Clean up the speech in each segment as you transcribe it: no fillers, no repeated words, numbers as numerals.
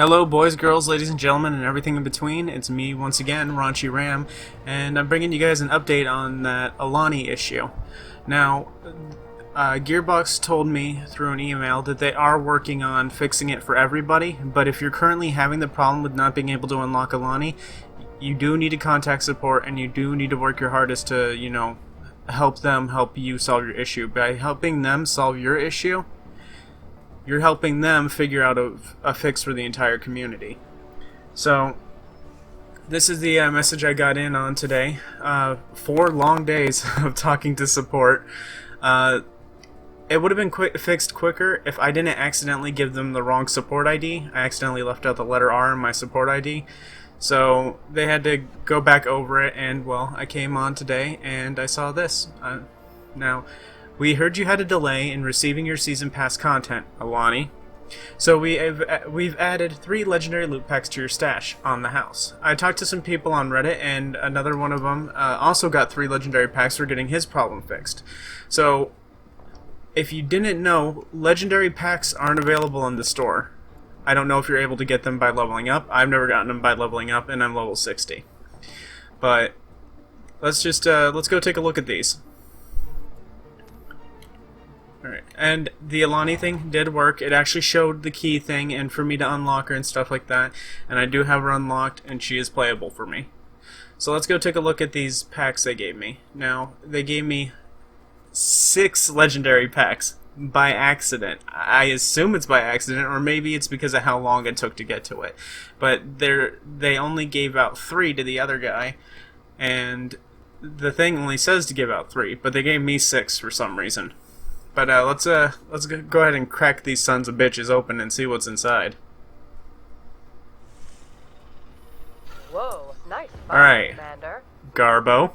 Hello, boys, girls, ladies, and gentlemen, and everything in between. It's me once again, Raunchy Ram, and I'm bringing you guys an update on that Alani issue. Now, Gearbox told me through an email that they are working on fixing it for everybody, but if you're currently having the problem with not being able to unlock Alani, you do need to contact support, and you do need to work your hardest to, help them help you solve your issue. By helping them solve your issue, you're helping them figure out a fix for the entire community. So, this is the message I got in on today. 4 long days of talking to support. It would have been fixed quicker if I didn't accidentally give them the wrong support ID. I accidentally left out the letter R in my support ID. So, they had to go back over it, and, well, I came on today, and I saw this. Now, we heard you had a delay in receiving your Season Pass content, Alani. So we've added 3 legendary loot packs to your stash on the house. I talked to some people on Reddit, and another one of them also got 3 legendary packs for getting his problem fixed. So, if you didn't know, legendary packs aren't available in the store. I don't know if you're able to get them by leveling up. I've never gotten them by leveling up, and I'm level 60. But let's go take a look at these. Alright, and the Alani thing did work. It actually showed the key thing and for me to unlock her and stuff like that. And I do have her unlocked and she is playable for me. So let's go take a look at these packs they gave me. Now, they gave me 6 legendary packs by accident. I assume it's by accident, or maybe it's because of how long it took to get to it. But they only gave out 3 to the other guy, and the thing only says to give out 3, but they gave me 6 for some reason. But let's go ahead and crack these sons of bitches open and see what's inside. Whoa, nice find, Alright, Commander. Garbo,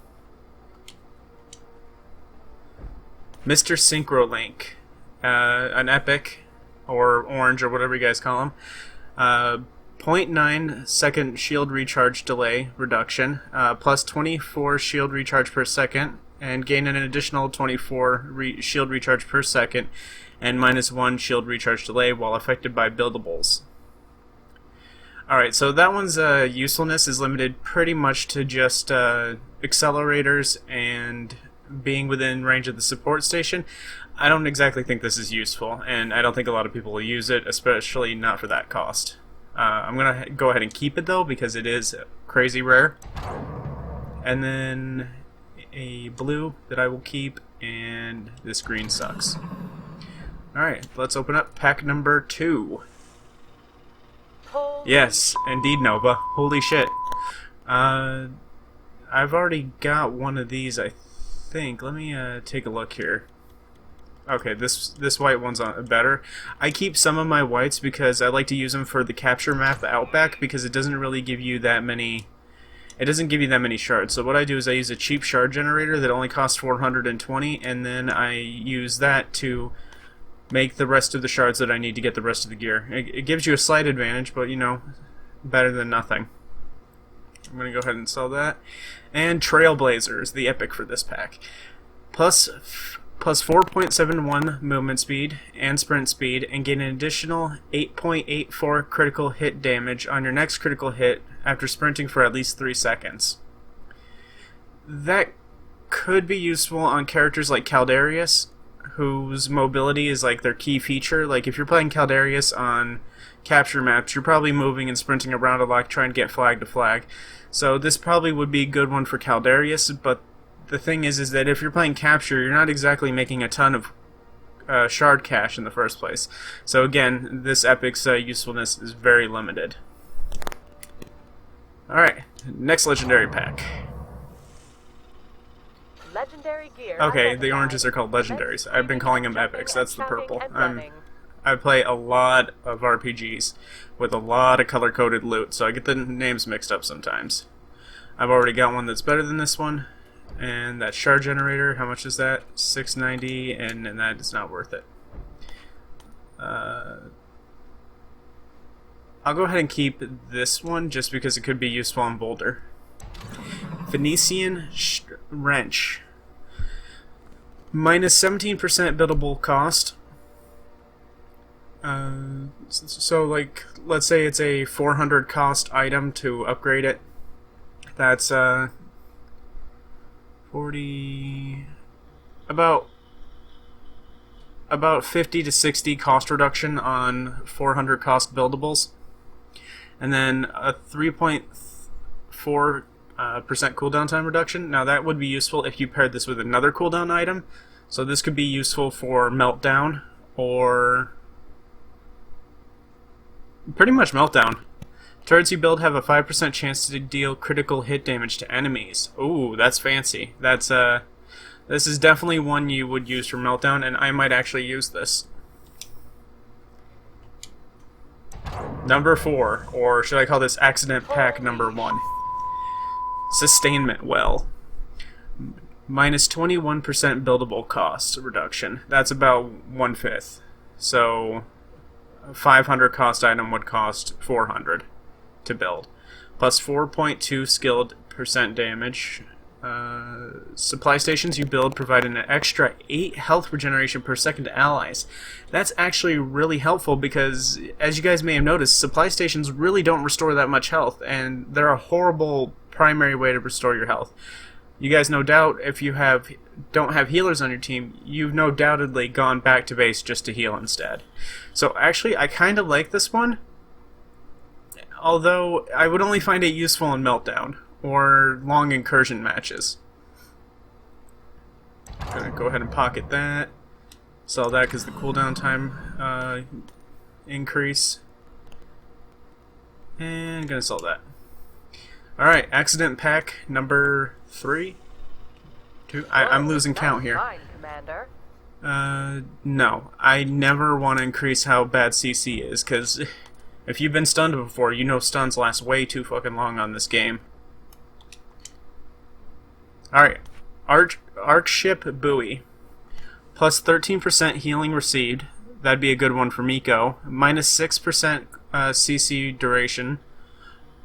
Mr. Synchrolink, an epic, or orange, or whatever you guys call him. 0.9 second shield recharge delay reduction, plus 24 shield recharge per second, and gain an additional 24 shield recharge per second, and -1 shield recharge delay while affected by buildables. Alright, so that one's usefulness is limited pretty much to just accelerators and being within range of the support station. I don't exactly think this is useful, and I don't think a lot of people will use it, especially not for that cost. I'm going to go ahead and keep it though, because it is crazy rare. And then a blue that I will keep, and this green sucks. Alright, let's open up pack number 2. Holy Yes, indeed, Nova. Holy shit. I've already got one of these, I think. Let me take a look here. Okay, this white one's better. I keep some of my whites because I like to use them for the capture map, the Outback, because it doesn't really give you that many... It doesn't give you that many shards. So what I do is I use a cheap shard generator that only costs 420, and then I use that to make the rest of the shards that I need to get the rest of the gear. It gives you a slight advantage, but better than nothing. I'm going to go ahead and sell that. And Trailblazer is the epic for this pack. Plus 4.71 movement speed and sprint speed, and gain an additional 8.84 critical hit damage on your next critical hit after sprinting for at least 3 seconds. That could be useful on characters like Caldarius, whose mobility is like their key feature. Like if you're playing Caldarius on capture maps, you're probably moving and sprinting around a lot trying to get flag to flag. So this probably would be a good one for Caldarius, but the thing is that if you're playing capture, you're not exactly making a ton of shard cash in the first place. So again, this epic's usefulness is very limited. Alright, next legendary pack. legendary gear. Okay, the oranges are called legendaries. I've been calling them epics. That's the purple. I play a lot of RPGs with a lot of color-coded loot, so I get the names mixed up sometimes. I've already got one that's better than this one. And that shard generator, how much is that? 690, and that is not worth it. I'll go ahead and keep this one just because it could be useful on Boulder. Phoenician Wrench. Minus 17% buildable cost. So like, let's say it's a 400 cost item to upgrade it. That's 40, about 50 to 60 cost reduction on 400 cost buildables, and then a 3.4% cooldown time reduction. Now that would be useful if you paired this with another cooldown item. So this could be useful for Meltdown, or pretty much Meltdown. Turrets you build have a 5% chance to deal critical hit damage to enemies. Ooh, that's fancy. That's this is definitely one you would use for Meltdown, and I might actually use this. Number 4, or should I call this accident pack number 1? Sustainment Well. Minus 21% buildable cost reduction. That's about 1/5. So 500 cost item would cost 400 to build. Plus 4.2 skilled percent damage. Supply stations you build provide an extra 8 health regeneration per second to allies. That's actually really helpful because, as you guys may have noticed, supply stations really don't restore that much health, and they're a horrible primary way to restore your health. You guys no doubt, if you don't have healers on your team, you've no doubtedly gone back to base just to heal instead. So actually, I kind of like this one, although I would only find it useful in Meltdown or long incursion matches. I'm gonna go ahead and pocket that. Sell that because the cooldown time increase. And I'm gonna sell that. Alright, accident pack number 3. 2. I'm losing count here. Fine, Commander. No. I never want to increase how bad CC is, because if you've been stunned before, you know stuns last way too fucking long on this game. Alright, Arc Ship Buoy. Plus 13% healing received. That'd be a good one for Miko. Minus 6% CC duration.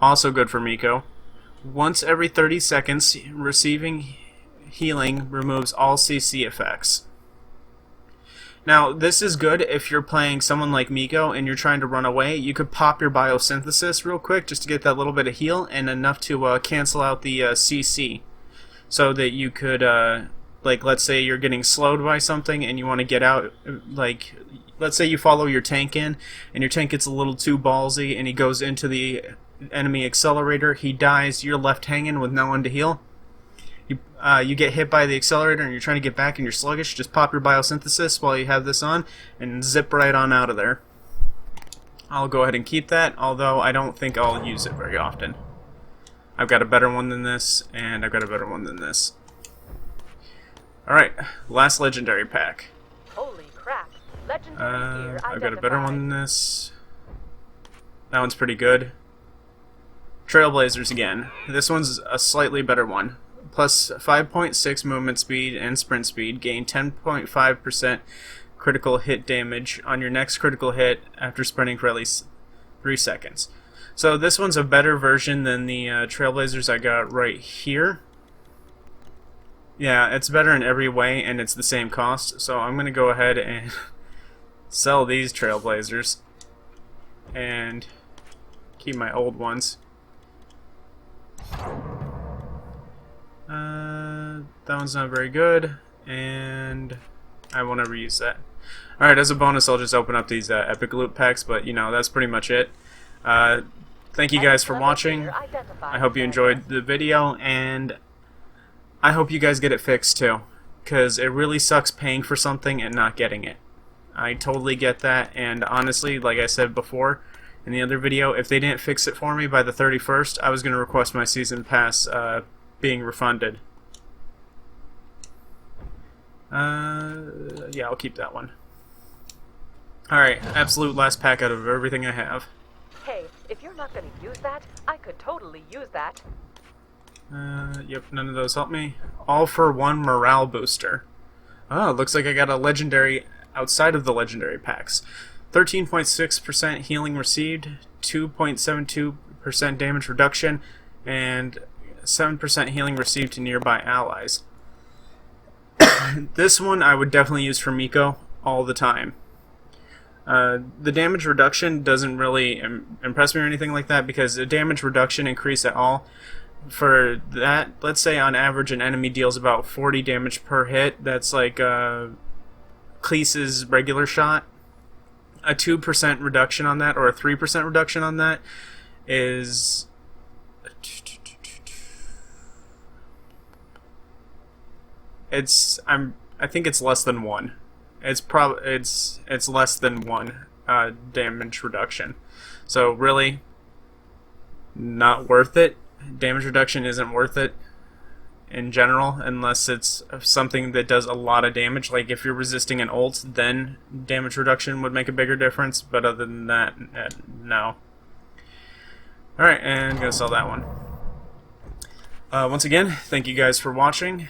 Also good for Miko. Once every 30 seconds, receiving healing removes all CC effects. Now, this is good if you're playing someone like Miko and you're trying to run away. You could pop your biosynthesis real quick just to get that little bit of heal and enough to cancel out the CC. So that you could, like, let's say you're getting slowed by something and you want to get out, like, let's say you follow your tank in and your tank gets a little too ballsy and he goes into the enemy accelerator, he dies, you're left hanging with no one to heal. You get hit by the accelerator and you're trying to get back and you're sluggish, just pop your biosynthesis while you have this on and zip right on out of there. I'll go ahead and keep that, although I don't think I'll use it very often. I've got a better one than this, and I've got a better one than this. Alright, last legendary pack. Holy crap. Legendary gear I've got a better identified. one than this. That one's pretty good. Trailblazers again. This one's a slightly better one. Plus 5.6 movement speed and sprint speed. Gain 10.5% critical hit damage on your next critical hit after sprinting for at least 3 seconds. So this one's a better version than the Trailblazers I got right here. Yeah, it's better in every way, and it's the same cost. So I'm going to go ahead and sell these Trailblazers and keep my old ones. That one's not very good, and I will never use that. Alright, as a bonus, I'll just open up these epic loot packs, but you know, that's pretty much it. Thank you guys for watching. I hope you enjoyed the video, and I hope you guys get it fixed too, because it really sucks paying for something and not getting it. I totally get that, and honestly, like I said before in the other video, if they didn't fix it for me by the 31st, I was going to request my season pass being refunded. Yeah, I'll keep that one. Alright, absolute last pack out of everything I have. Hey, if you're not going to use that, I could totally use that. Yep, none of those help me. All for one morale booster. Oh, looks like I got a legendary outside of the legendary packs. 13.6% healing received, 2.72% damage reduction, and 7% healing received to nearby allies. This one I would definitely use for Miko all the time. The damage reduction doesn't really impress me or anything like that, because a damage reduction increase at all, for that, let's say on average an enemy deals about 40 damage per hit. That's like Cleese's regular shot. A 2% reduction on that, or a 3% reduction on that, is I think it's less than 1. It's less than 1 damage reduction. So really, not worth it. Damage reduction isn't worth it in general, unless it's something that does a lot of damage. Like if you're resisting an ult, then damage reduction would make a bigger difference. But other than that, no. Alright, and I'm gonna sell that one. Once again, thank you guys for watching.